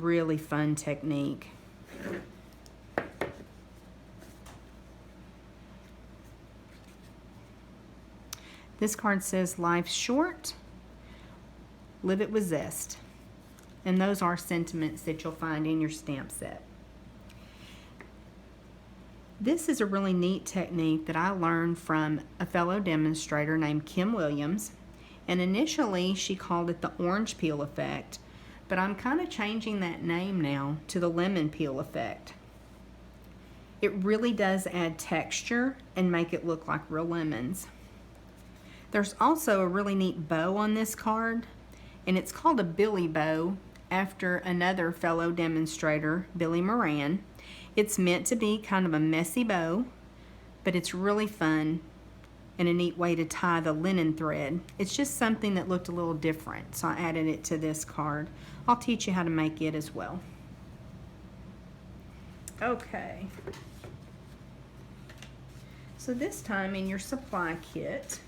Really fun technique. This card says, life's short, live it with zest. And those are sentiments that you'll find in your stamp set. This is a really neat technique that I learned from a fellow demonstrator named Kim Williams. And initially she called it the orange peel effect, but I'm kind of changing that name now to the lemon peel effect. It really does add texture and make it look like real lemons. There's also a really neat bow on this card, and it's called a Billy bow after another fellow demonstrator, Billy Moran. It's meant to be kind of a messy bow, but it's really fun and a neat way to tie the linen thread. It's just something that looked a little different, so I added it to this card. I'll teach you how to make it as well. Okay. So this time in your supply kit,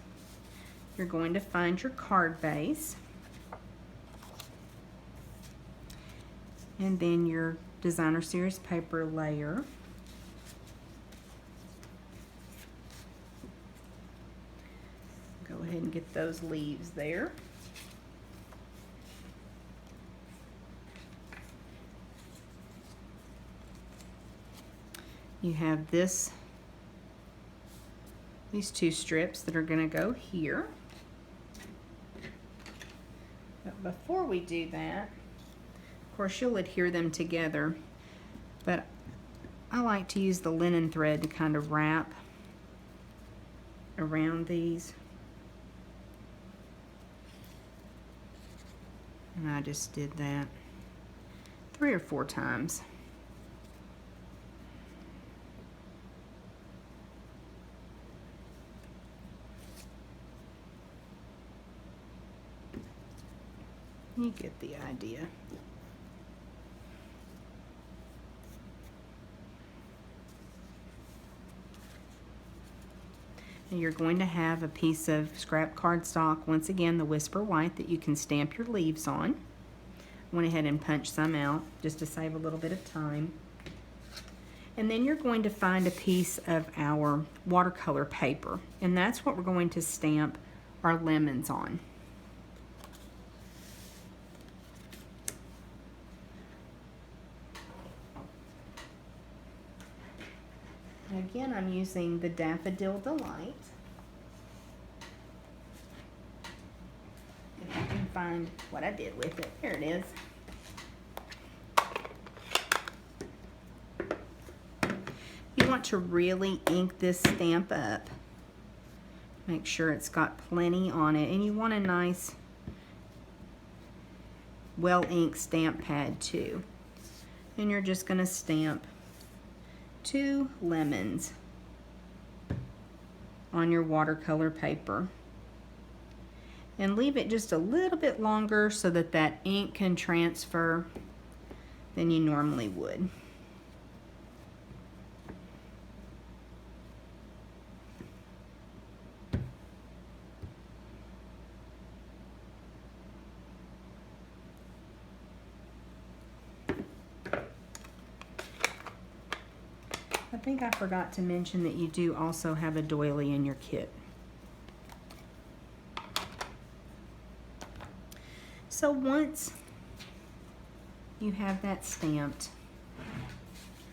you're going to find your card base and then your designer series paper layer. Go ahead and get those leaves there. You have these two strips that are going to go here. But before we do that, of course you'll adhere them together, but I like to use the linen thread to kind of wrap around these. And I just did that 3 or 4 times. You get the idea. And you're going to have a piece of scrap cardstock, once again the Whisper White, that you can stamp your leaves on. I went ahead and punched some out just to save a little bit of time. And then you're going to find a piece of our watercolor paper, and that's what we're going to stamp our lemons on. Again, I'm using the Daffodil Delight. If I can find what I did with it. Here it is. You want to really ink this stamp up. Make sure it's got plenty on it. And you want a nice, well-inked stamp pad too. And you're just going to stamp 2 lemons on your watercolor paper and leave it just a little bit longer so that that ink can transfer than you normally would. I think I forgot to mention that you do also have a doily in your kit. So once you have that stamped,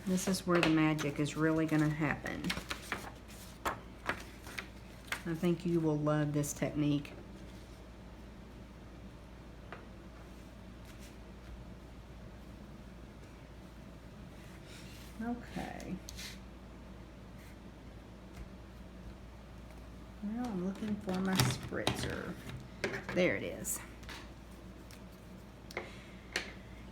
this is where the magic is really going to happen. I think you will love this technique. Okay. Now I'm looking for my spritzer. There it is.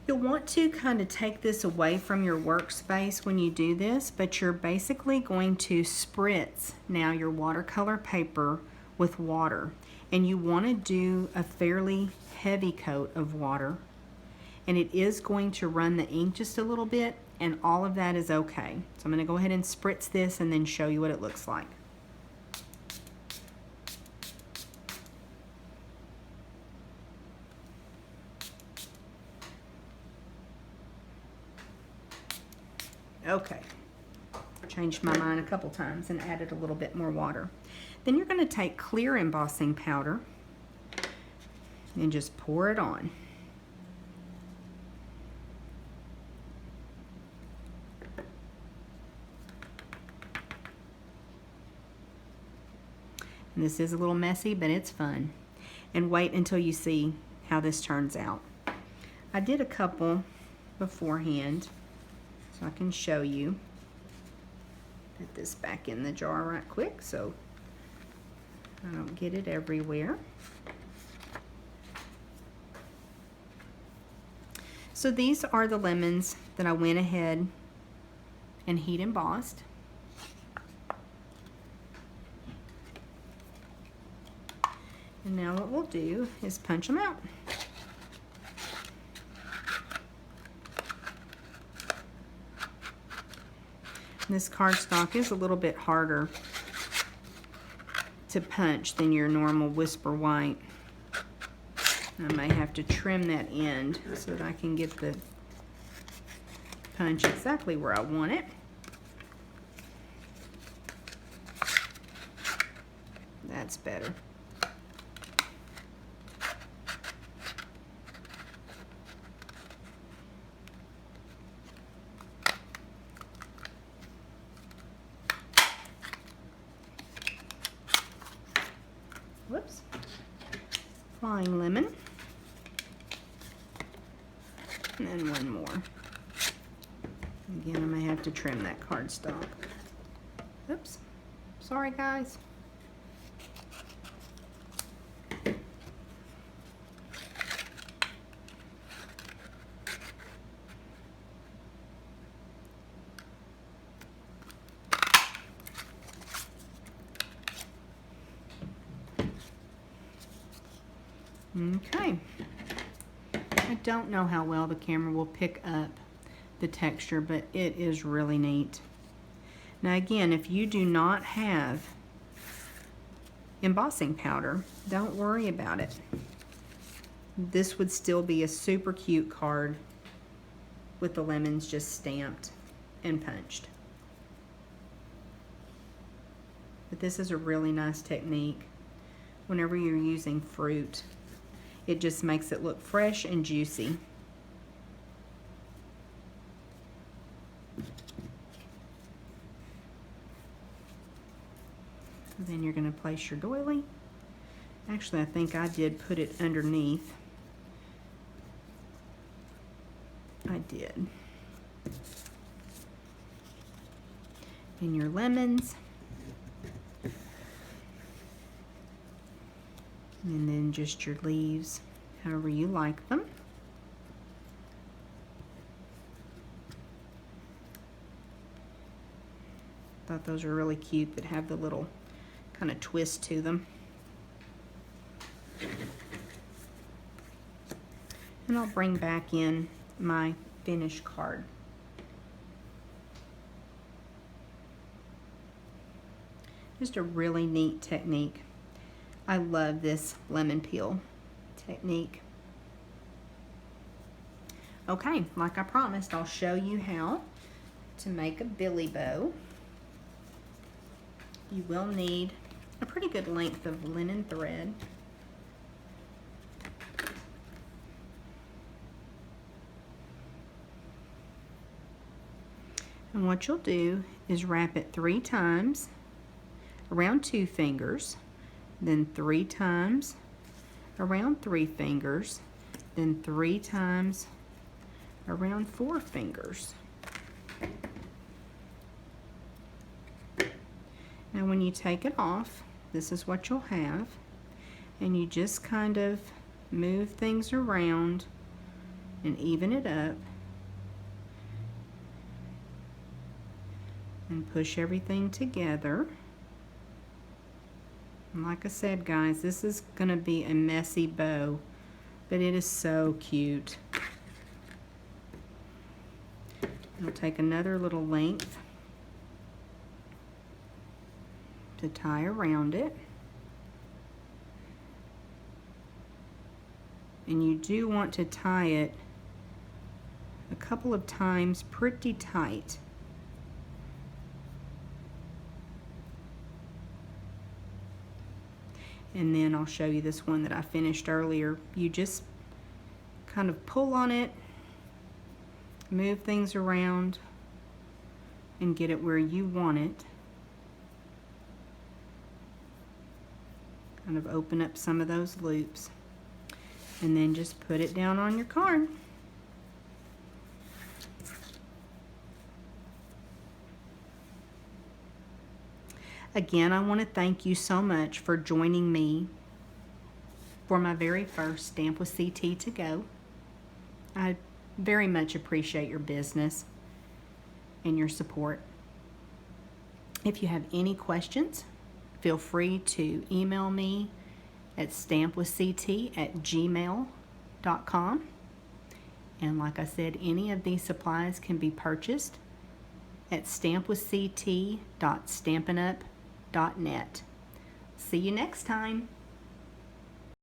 You'll want to kind of take this away from your workspace when you do this, but you're basically going to spritz now your watercolor paper with water. And you want to do a fairly heavy coat of water. And it is going to run the ink just a little bit, and all of that is okay. So I'm going to go ahead and spritz this and then show you what it looks like. Okay. Changed my mind a couple times and added a little bit more water. Then you're going to take clear embossing powder and just pour it on. And this is a little messy, but it's fun. And wait until you see how this turns out. I did a couple beforehand, so I can show you. Put this back in the jar right quick so I don't get it everywhere. So these are the lemons that I went ahead and heat embossed. And now what we'll do is punch them out. This cardstock is a little bit harder to punch than your normal Whisper White. I may have to trim that end so that I can get the punch exactly where I want it. That's better. Whoops. Flying lemon. And then one more. Again, I may have to trim that cardstock. Oops. Sorry, guys. Okay. I don't know how well the camera will pick up the texture, but it is really neat. Now again, if you do not have embossing powder, don't worry about it. This would still be a super cute card with the lemons just stamped and punched. But this is a really nice technique whenever you're using fruit. It just makes it look fresh and juicy. Then you're going to place your doily. Actually, I think I did put it underneath. I did. And your lemons. And then just your leaves, however you like them. Thought those were really cute that have the little kind of twist to them. And I'll bring back in my finished card. Just a really neat technique. I love this lemon peel technique. Okay, like I promised, I'll show you how to make a billy bow. You will need a pretty good length of linen thread. And what you'll do is wrap it 3 times around 2 fingers, then 3 times around 3 fingers, then 3 times around 4 fingers. Now when you take it off, this is what you'll have, and you just kind of move things around and even it up and push everything together. And like I said, guys, this is going to be a messy bow, but it is so cute. I'll take another little length to tie around it. And you do want to tie it a couple of times pretty tight And then I'll show you this one that I finished earlier. You just kind of pull on it, move things around, and get it where you want it. Kind of open up some of those loops, and then just put it down on your card. Again, I want to thank you so much for joining me for my very first Stamp with CT to go. I very much appreciate your business and your support. If you have any questions, feel free to email me at stampwithct@gmail.com. And like I said, any of these supplies can be purchased at stamwithct.stampinup.net. See you next time.